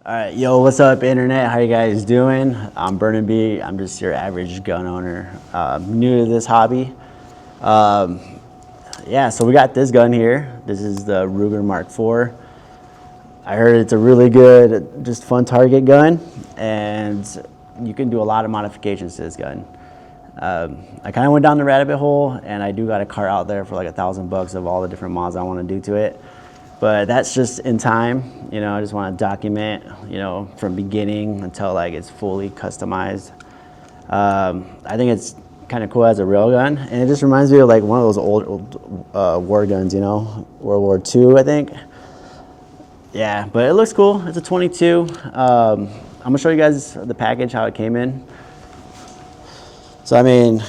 All right, yo, what's up, internet? How you guys doing? I'm Burnaby. I'm just your average gun owner, new to this hobby. Um, yeah, so we got this gun here. This is the Ruger Mark IV. I heard it's a really good, just fun target gun, and you can do a lot of modifications to this gun. I kind of went down the rabbit hole, and I do got a cart out there for like $1,000 of all the different mods I want to do to it. But that's just in time, I just want to document, from beginning until like it's fully customized. I think it's kind of cool as a railgun, and it just reminds me of like one of those old war guns, World War II, I think. Yeah, but it looks cool. It's a 22. I'm gonna show you guys the package, how it came in. So I mean,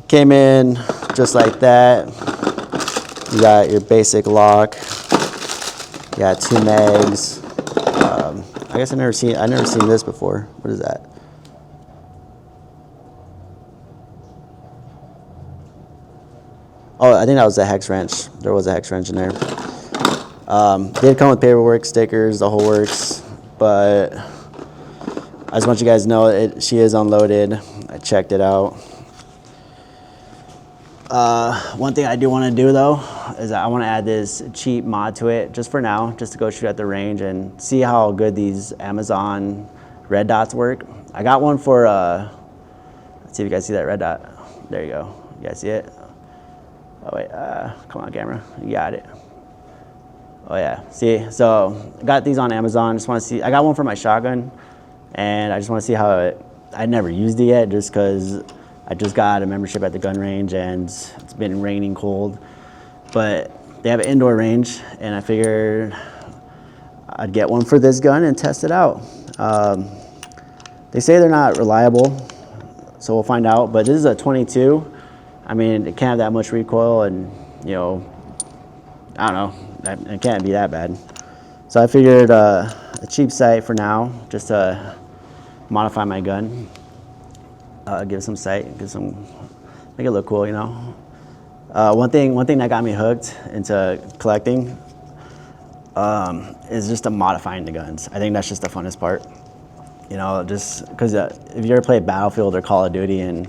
came in just like that. You got your basic lock. You got 2 mags. I guess I never seen this before. What is that? Oh, I think that was a hex wrench. There was a hex wrench in there. Did come with paperwork, stickers, the whole works. But I just want you guys to know she is unloaded. I checked it out. One thing I do want to do though is I want to add this cheap mod to it just for now, just to go shoot at the range and see how good these Amazon red dots work. I got one for, let's see if you guys see that red dot. There you go. You guys see it? Oh wait, come on camera, you got it. Oh yeah, see, so I got these on Amazon. Just want to see, I got one for my shotgun and I just want to see how I never used it yet just because I just got a membership at the gun range and it's been raining cold, but they have an indoor range and I figured I'd get one for this gun and test it out. They say they're not reliable, so we'll find out, but this is a 22. I mean, it can't have that much recoil and, I don't know, it can't be that bad. So I figured a cheap sight for now, just to modify my gun. Give some sight, make it look cool, One thing that got me hooked into collecting is just modifying the guns. I think that's just the funnest part, just because if you ever play Battlefield or Call of Duty and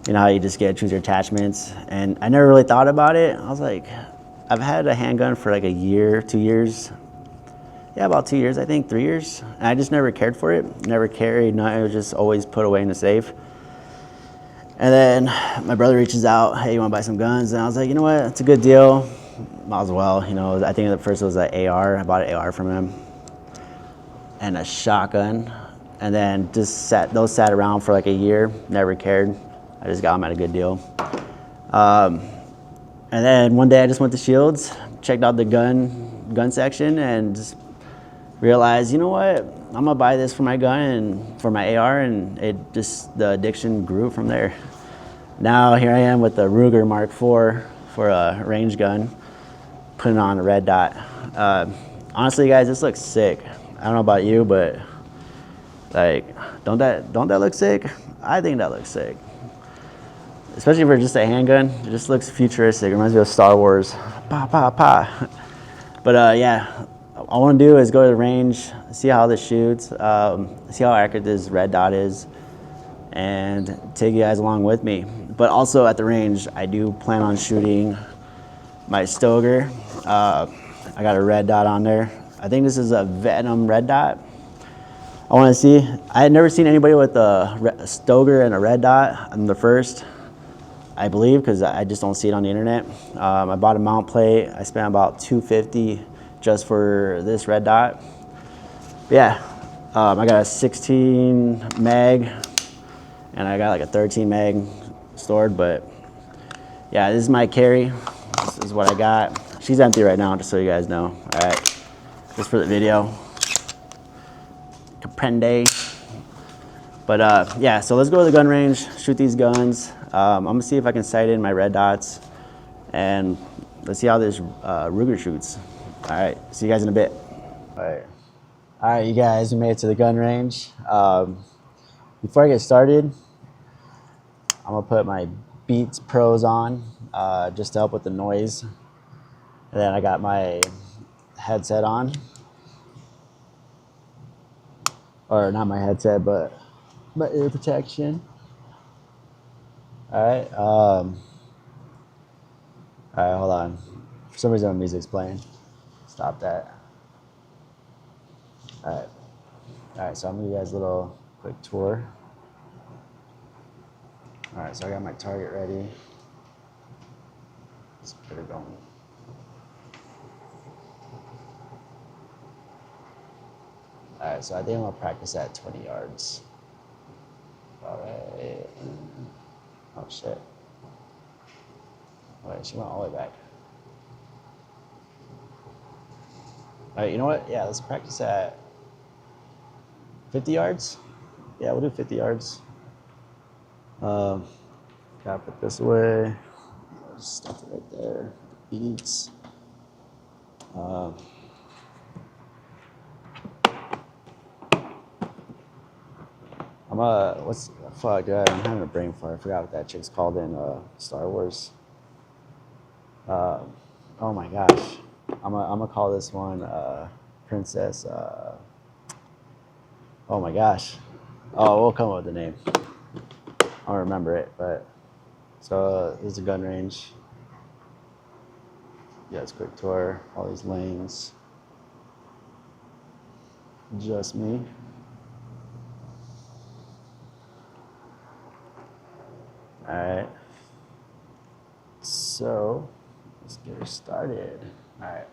how you just get to choose your attachments, and I never really thought about it. I was like, I've had a handgun for like a year, 2 years. Yeah, about 2 years, I think, 3 years. And I just never cared for it, never carried, it was just always put away in the safe. And then my brother reaches out, hey, you wanna buy some guns? And I was like, you know what, it's a good deal. Might as well, I think at first it was an AR. I bought an AR from him. And a shotgun. And then those sat around for like a year, never cared. I just got them at a good deal. And then one day I just went to Shields, checked out the gun section and just realized, you know what, I'm gonna buy this for my gun and for my AR, and the addiction grew from there. Now here I am with the Ruger Mark IV for a range gun, putting on a red dot. Honestly guys, this looks sick. I don't know about you, but like, don't that look sick? I think that looks sick. Especially for just a handgun, it just looks futuristic. It reminds me of Star Wars. Pa, pa, pa. But yeah, all I want to do is go to the range, see how this shoots, see how accurate this red dot is, and take you guys along with me. But also at the range, I do plan on shooting my Stoeger. I got a red dot on there. I think this is a Venom red dot. I want to see. I had never seen anybody with a Stoeger and a red dot. I'm the first, I believe, because I just don't see it on the internet. I bought a mount plate. I spent about $250 just for this red dot. But yeah, I got a 16 mag and I got like a 13 mag stored, but yeah, this is my carry. This is what I got. She's empty right now, just so you guys know. All right, just for the video. Comprende. But yeah, so let's go to the gun range, shoot these guns. I'm gonna see if I can sight in my red dots, and let's see how this Ruger shoots. All right, see you guys in a bit. All right, you guys, we made it to the gun range. Before I get started, I'm gonna put my Beats Pros on just to help with the noise. And then I got my headset on. or not my headset, but my ear protection. All right. All right, hold on. For some reason, my music's playing. Stop that. All right. All right, so I'm gonna give you guys a little quick tour. All right, so I got my target ready. Let's get it going. All right, so I think I'm gonna practice at 20 yards. All right. Oh shit. Wait, she went all the way back. All right, you know what? Yeah, let's practice at 50 yards. Yeah, we'll do 50 yards. Gotta put this away. Just stuff it right there. Beats. What's fuck, dude? I'm having a brain fart. I forgot what that chick's called in Star Wars. Oh my gosh, I'm gonna call this one Princess. Oh my gosh, oh we'll come up with the name. I don't remember it, but so this is a gun range. Yeah, it's a quick tour. All these lanes. Just me. All right. So let's get her started. All right.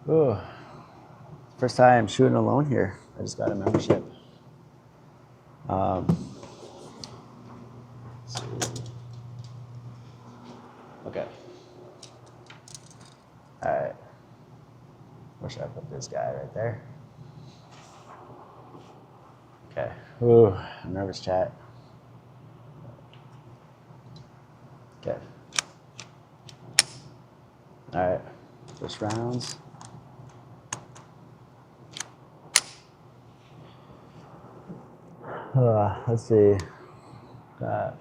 Ooh. First time shooting alone here. I just got a membership. Let's see. Okay. All right. Where should I put this guy right there? Okay. Ooh, I'm nervous, chat. Okay. All right. First rounds. Let's see. Nope.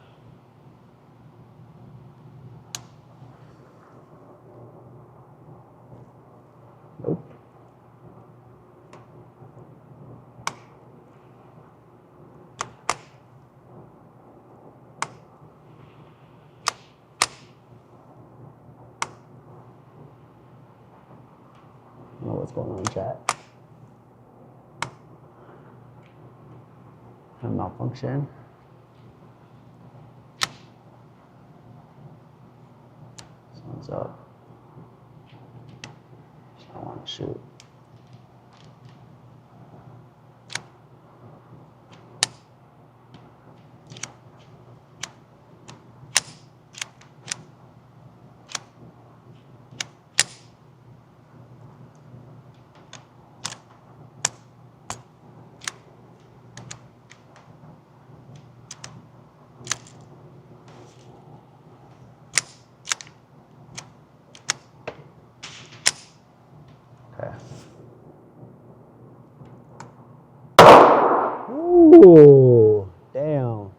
I don't know what's going on in chat. A malfunction. Someone's up. I want to shoot. Okay. Ooh, damn. All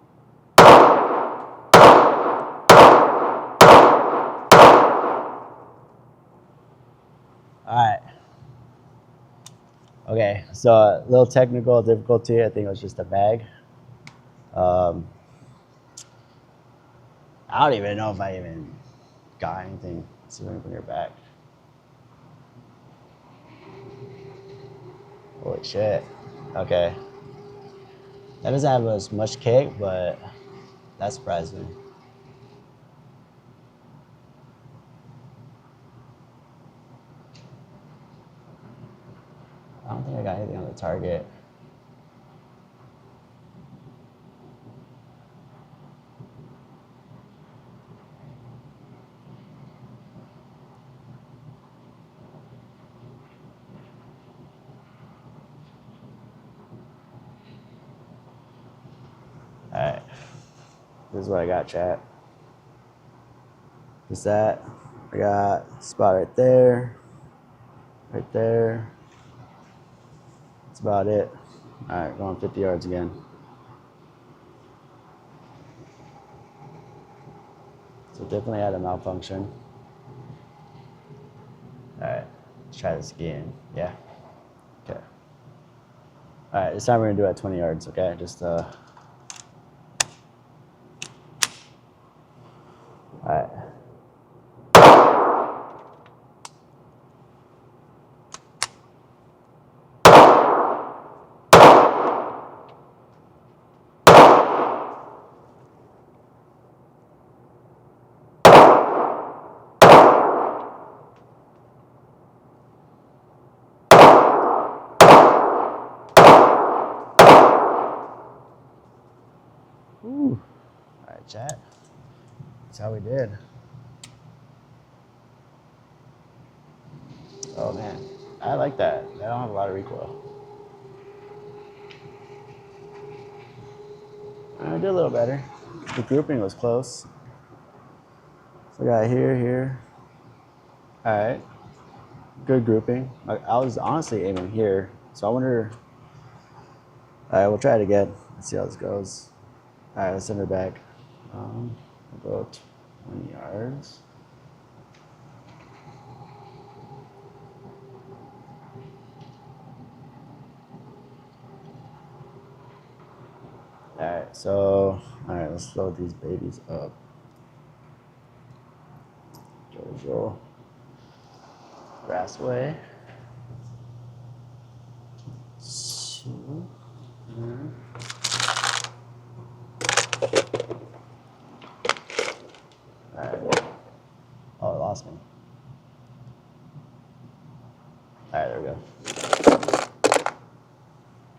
right. Okay, so a little technical difficulty. I think it was just a bag. I don't even know if I even got anything. Let's see if I can bring her back. Holy shit. Okay. That doesn't have as much kick, but that surprised me. I don't think I got anything on the target. All right. This is what I got, chat. Is that? I got a spot right there. Right there. That's about it. All right, going 50 yards again. So definitely had a malfunction. All right, let's try this again. Yeah. Okay. All right, this time we're gonna do it at 20 yards, okay? Just, all right. Ooh. All right, chat. That's how we did. Oh man, I like that. I don't have a lot of recoil. I did a little better. The grouping was close. So I got here, here. All right, good grouping. I was honestly aiming here, so I wonder. All right, we'll try it again. Let's see how this goes. All right, let's send her back. We'll go 20 yards. All right, so, all right, let's load these babies up. Jojo. Grassway. 2. All right. Oh, it lost me. All right, there we go.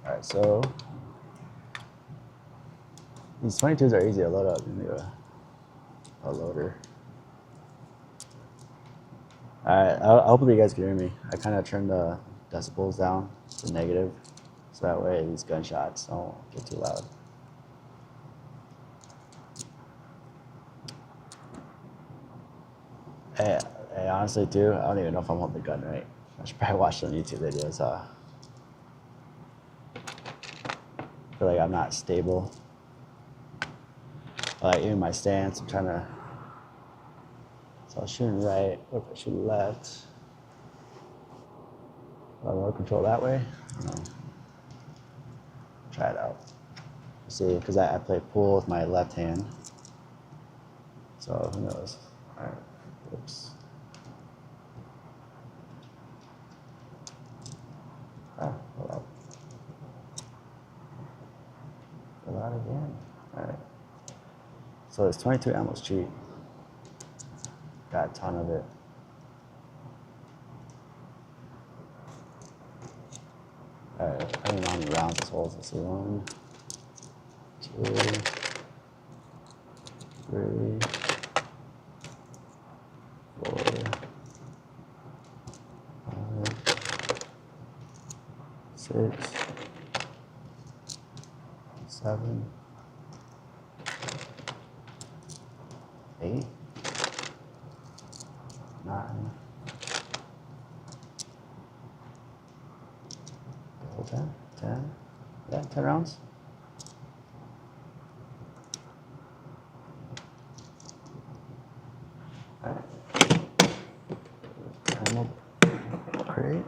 All right, so these 22s are easy to load up. Give me a loader. All right, hopefully you guys can hear me. I kind of turned the decibels down to negative, so that way these gunshots don't get too loud. Hey, honestly too, I don't even know if I'm holding the gun right. I should probably watch some YouTube videos. I feel like I'm not stable. Like even my stance, I'm trying to. So I was shooting right. What if I shoot left? Remote control that way. Try it out. See, because I play pool with my left hand. So who knows? All right. Oops. Ah, hold up. Fill out again. All right. So it's 22 ammo's cheap. Got a ton of it. All right. I don't know how many rounds this holds. Let's see. 1, 2, 3, 4, 5, 6, 7, 8, 9, 10. Yeah, 10 rounds. All right. Ammo crate.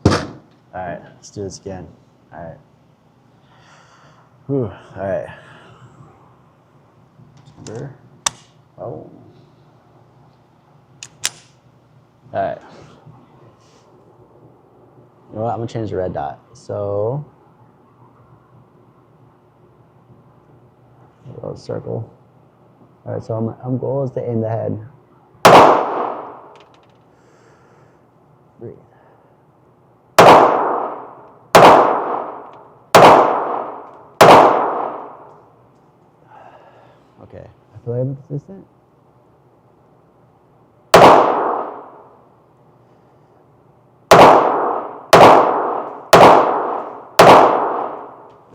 All right, let's do this again. All right. Whew. All right. Chamber. Oh. All right. You know what? I'm gonna change the red dot. So, a little circle. All right. So my goal is to aim the head. Breathe. Okay. I feel like I'm consistent.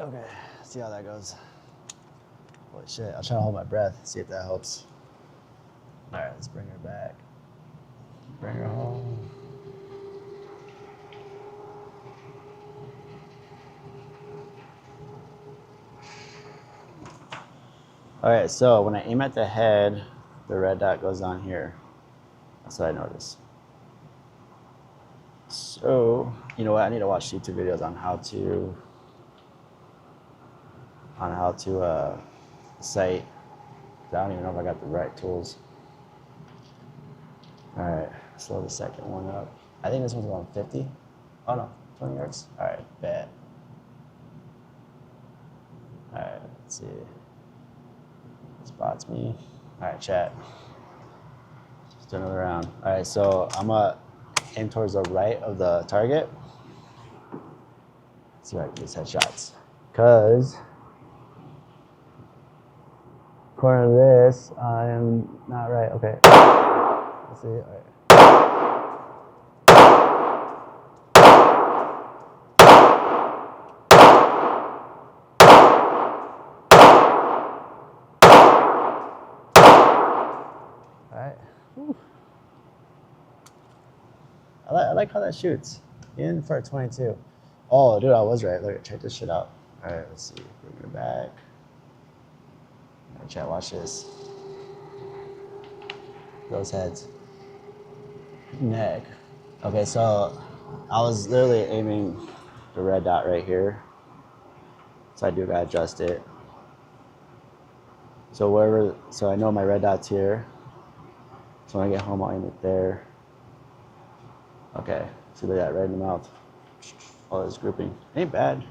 Okay, see how that goes. Holy shit, I'll try to hold my breath, see if that helps. All right, let's bring her back. Bring her home. All right, so when I aim at the head, the red dot goes on here. That's what I noticed. So You know what? I need to watch YouTube videos on how to sight. I don't even know if I got the right tools. All right, slow the second one up. I think this one's around 50. Oh no, 20 yards. All right, bet. All right, let's see. Spots me. All right, chat. Let's do another round. All right, so I'm gonna aim towards the right of the target. Let's see if I can get these headshots. Cause according to this, I am not right. Okay. Let's see. All right. I like how that shoots. In for a 22. Oh, dude, I was right. Look, check this shit out. All right, let's see. Bring it back. All right, chat, watch this. Those heads. Neck. Okay, so I was literally aiming the red dot right here. So I do gotta adjust it. So I know my red dot's here. So when I get home, I'll aim it there. Okay, see that right in the mouth. All this grouping. Ain't bad.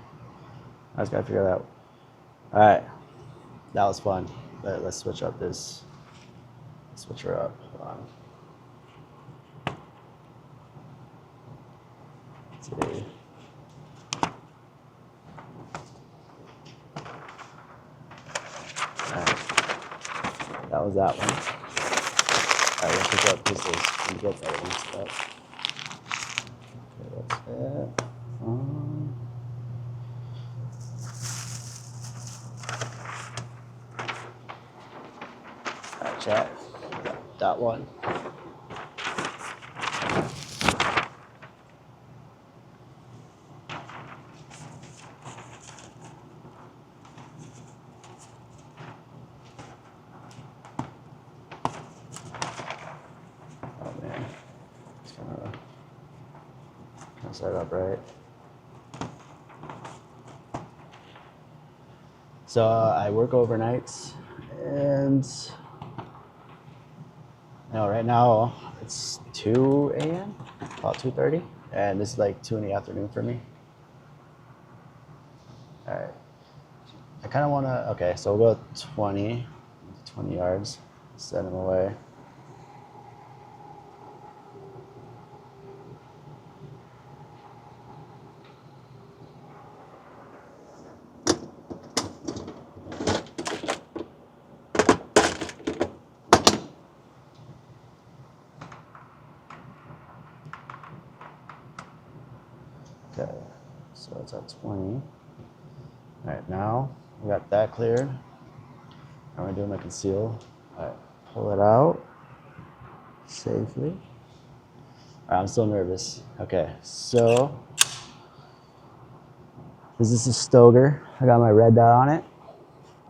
I just gotta figure that out. All right, that was fun. Let's switch up this. Switch her up. Hold on. Let's see. All right. That was that one. All right, let's pick up pieces and get that one step. Okay, that's it. All right, chat. That one. Oh man, it's kind of set up right. So I work overnights, and right now it's 2 a.m., about 2:30, and this is like 2 in the afternoon for me. All right, I kind of want to. Okay, so we'll go 20 yards, set them away. Okay, so it's at 20. All right, now we got that cleared. I'm gonna do my conceal. All right, pull it out safely. All right, I'm still nervous. Okay, so this is a Stoeger. I got my red dot on it.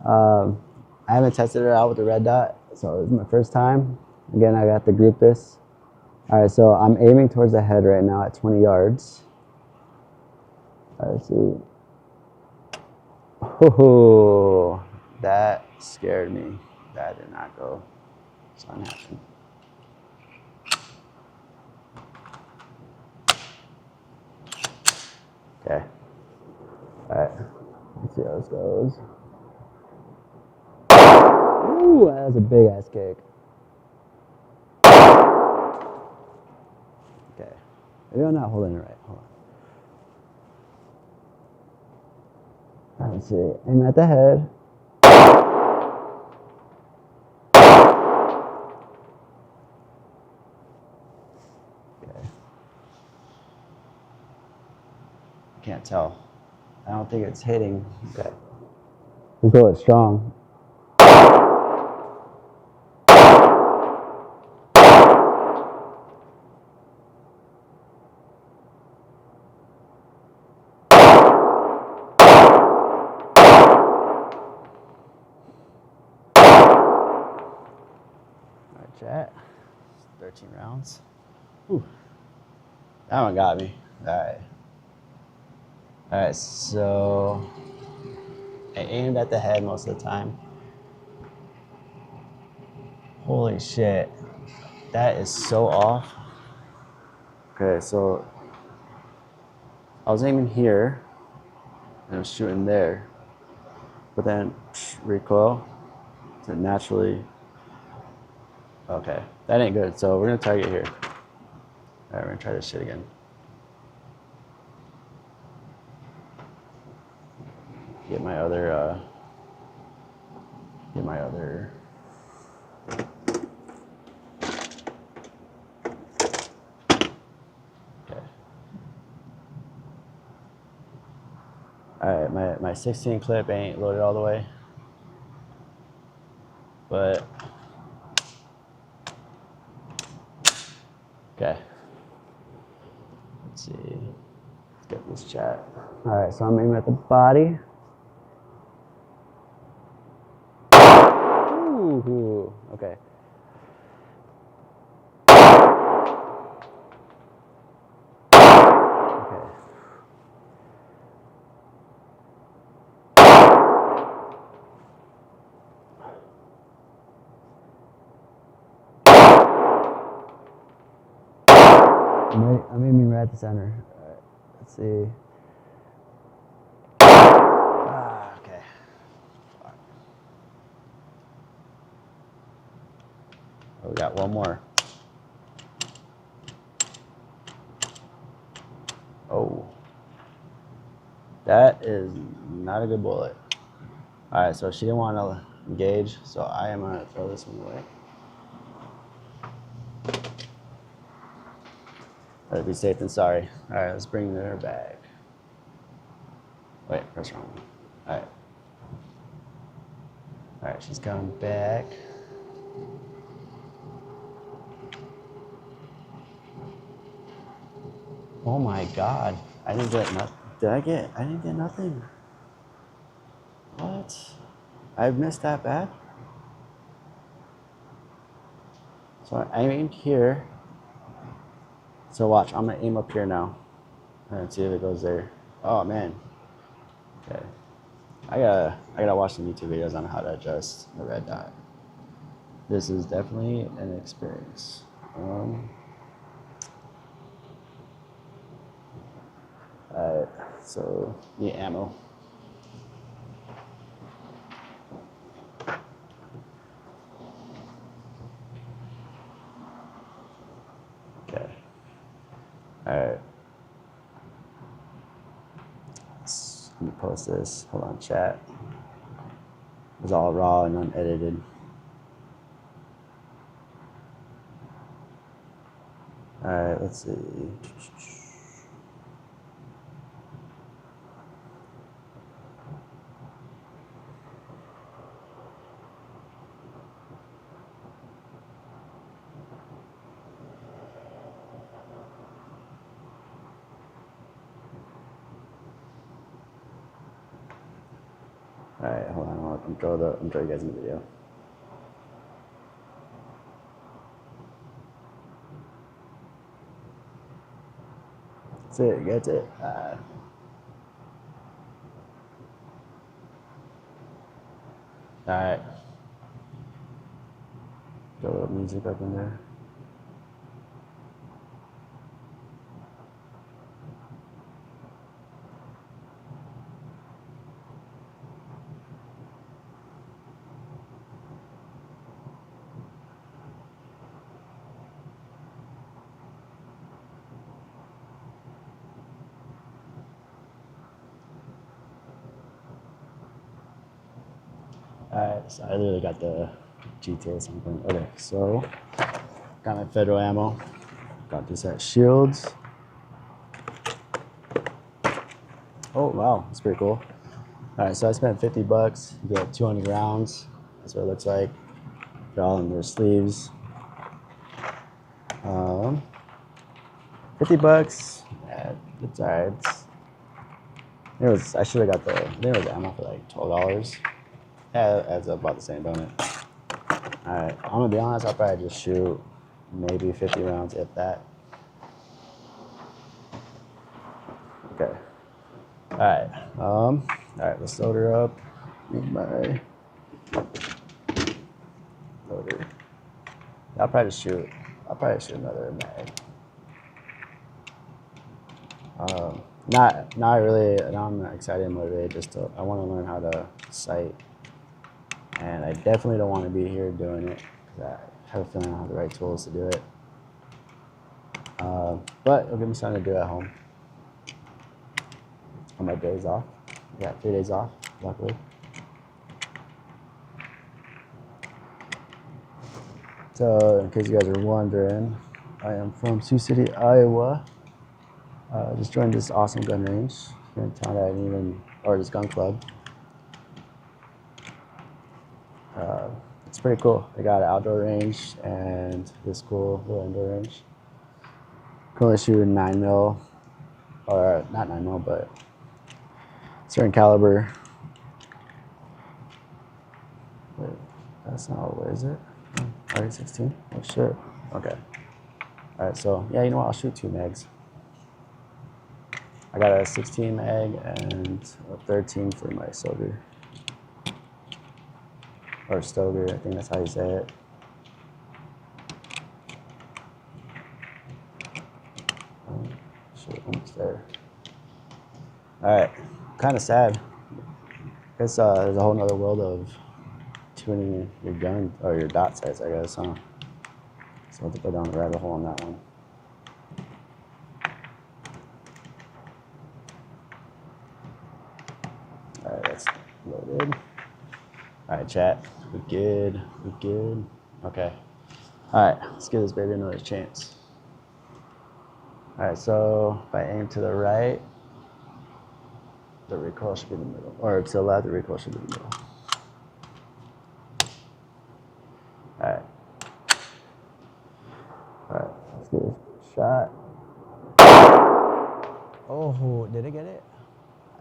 I haven't tested it out with the red dot, so this is my first time. Again, I got to group this. All right, so I'm aiming towards the head right now at 20 yards. Let's see. Oh, that scared me. That did not go. It's not happening. Okay. All right. Let's see how this goes. Ooh, that was a big ass kick. Okay. Maybe I'm not holding it right. Hold on. Let's see. Aim at the head. Okay. Can't tell. I don't think it's hitting. Okay. We'll go it strong. Chat. 13 rounds. Ooh. That one got me. All right. All right, so I aimed at the head most of the time. Holy shit, that is so off. Okay, so I was aiming here and I was shooting there, but then recoil to naturally. Okay, that ain't good. So we're gonna target here. All right, we're gonna try this shit again. Get my other. Okay. All right, my 16 clip ain't loaded all the way, but okay. Let's see. Let's get this chat. All right, so I'm aiming at the body. Ooh, okay. I'm aiming right at the center. All right, let's see. Okay. Oh, we got one more. Oh. That is not a good bullet. All right, so she didn't want to engage, so I am gonna throw this one away. Better be safe than sorry. All right, let's bring her back. Wait, press wrong. All right. All right, she's coming back. Oh my God, I didn't get nothing. I didn't get nothing. What? I missed that bad? So I aimed here. So watch, I'm gonna aim up here now and see if it goes there. Oh man. Okay. I gotta watch some YouTube videos on how to adjust the red dot. This is definitely an experience. Alright, so need ammo. Okay. Alright. Let me post this. Hold on, chat. It's all raw and unedited. Alright, let's see. Alright, hold on. I'm throw you guys in the video. That's it. That's it. Alright. Throw a little music up in there. Alright, so I literally got the GTA something. Okay, so got my federal ammo. Got this at Shields. Oh wow, that's pretty cool. Alright, so I spent $50. You get 200 rounds. That's what it looks like. They're all in their sleeves. $50. Yeah, it's alright. I should have got there was ammo for like $12. Yeah, that adds up about the same, don't it? Alright, I'm gonna be honest, I'll probably just shoot maybe 50 rounds, if that. Okay. All right, let's load her up. Need my loader. I'll probably shoot another mag. Not really. Now I'm not excited and motivated. I want to learn how to sight, and I definitely don't want to be here doing it because I have a feeling I don't have the right tools to do it. But it'll give me something to do at home on my days off. I got 3 days off, luckily. So, in case you guys are wondering, I am from Sioux City, Iowa. Just joined this awesome gun range here in town. Or this gun club. It's pretty cool. They got an outdoor range and this cool little indoor range. Currently shooting 9mm, or not 9mm, but certain caliber. Wait, that's not all the way, is it? RE16? Oh shit. Okay. Alright, so yeah, you know what? I'll shoot 2 mags. I got a 16 mag and a 13 for my Stoeger. Or Stoeger, I think that's how you say it. Shit, almost there. Alright, kind of sad. Guess there's a whole nother world of tuning your gun, or your dot sights, I guess, huh? So I'll have to go down the rabbit hole on that one. Alright, that's loaded. Alright, chat. We're good. We're good. Okay. Alright, let's give this baby another chance. Alright, so if I aim to the right, the recoil should be in the middle. Or to the left, the recoil should be in the middle. Alright. Alright, let's give this a shot. Oh, did I get it?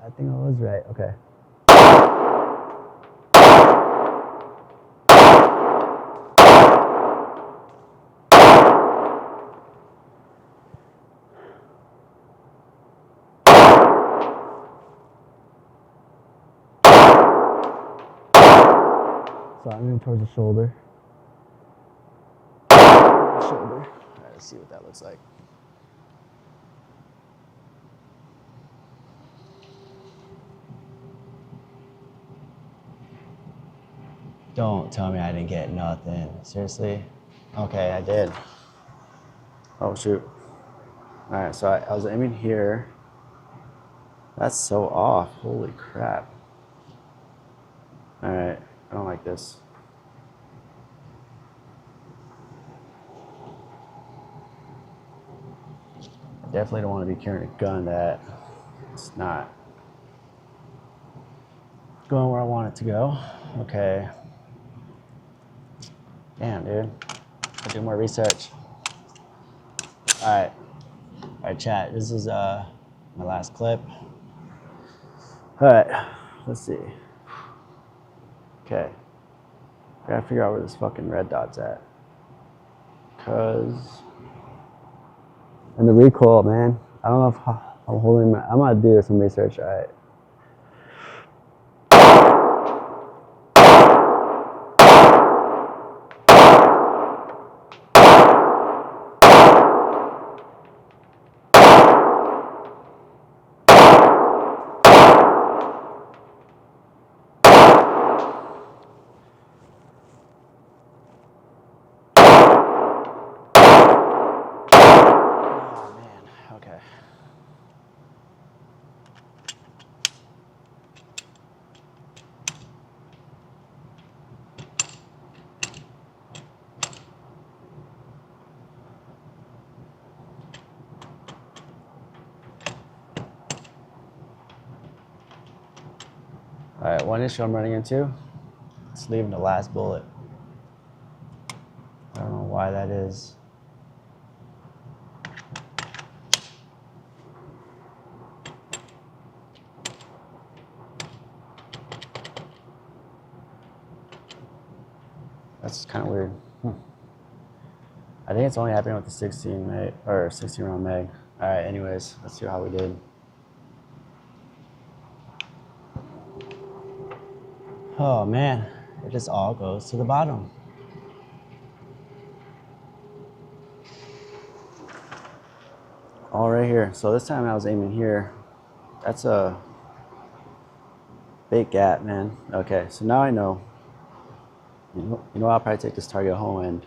I think I was right. Okay. So I'm aiming towards the shoulder. Shoulder. Alright, let's see what that looks like. Don't tell me I didn't get nothing. Seriously? Okay, I did. Oh, shoot. Alright, so I was aiming here. That's so off. Holy crap. Alright, I don't like this. I definitely don't want to be carrying a gun that it's not going where I want it to go. Okay. Damn, dude. I'll do more research. Alright. Alright, chat. This is my last clip. Alright. Let's see. Okay. I gotta figure out where this fucking red dot's at. And the recoil, man. I don't know if I'm holding I'm gonna do some research. Alright. Okay. All right, one issue I'm running into, it's leaving the last bullet. I don't know why that is. That's kind of weird. I think it's only happening with the 16 mag, or 16 round mag. All right, anyways, let's see how we did. Oh man, it just all goes to the bottom. All right here. So this time I was aiming here. That's a big gap, man. Okay, so now I know. You know, I'll probably take this target home and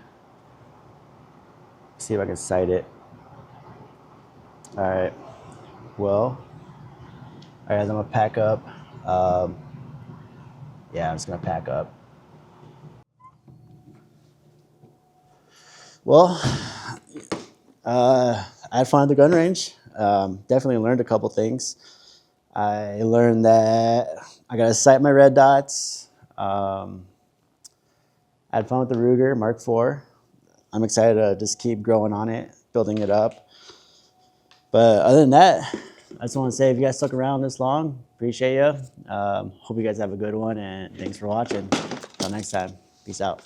see if I can sight it. All right. Well, all right, I'm gonna pack up. Yeah, I'm just gonna pack up. Well, I had fun at the gun range. Definitely learned a couple things. I learned that I gotta sight my red dots. I had fun with the Ruger Mark IV. I'm excited to just keep growing on it, building it up. But other than that, I just want to say if you guys stuck around this long, appreciate you. Hope you guys have a good one, and thanks for watching. Until next time, peace out.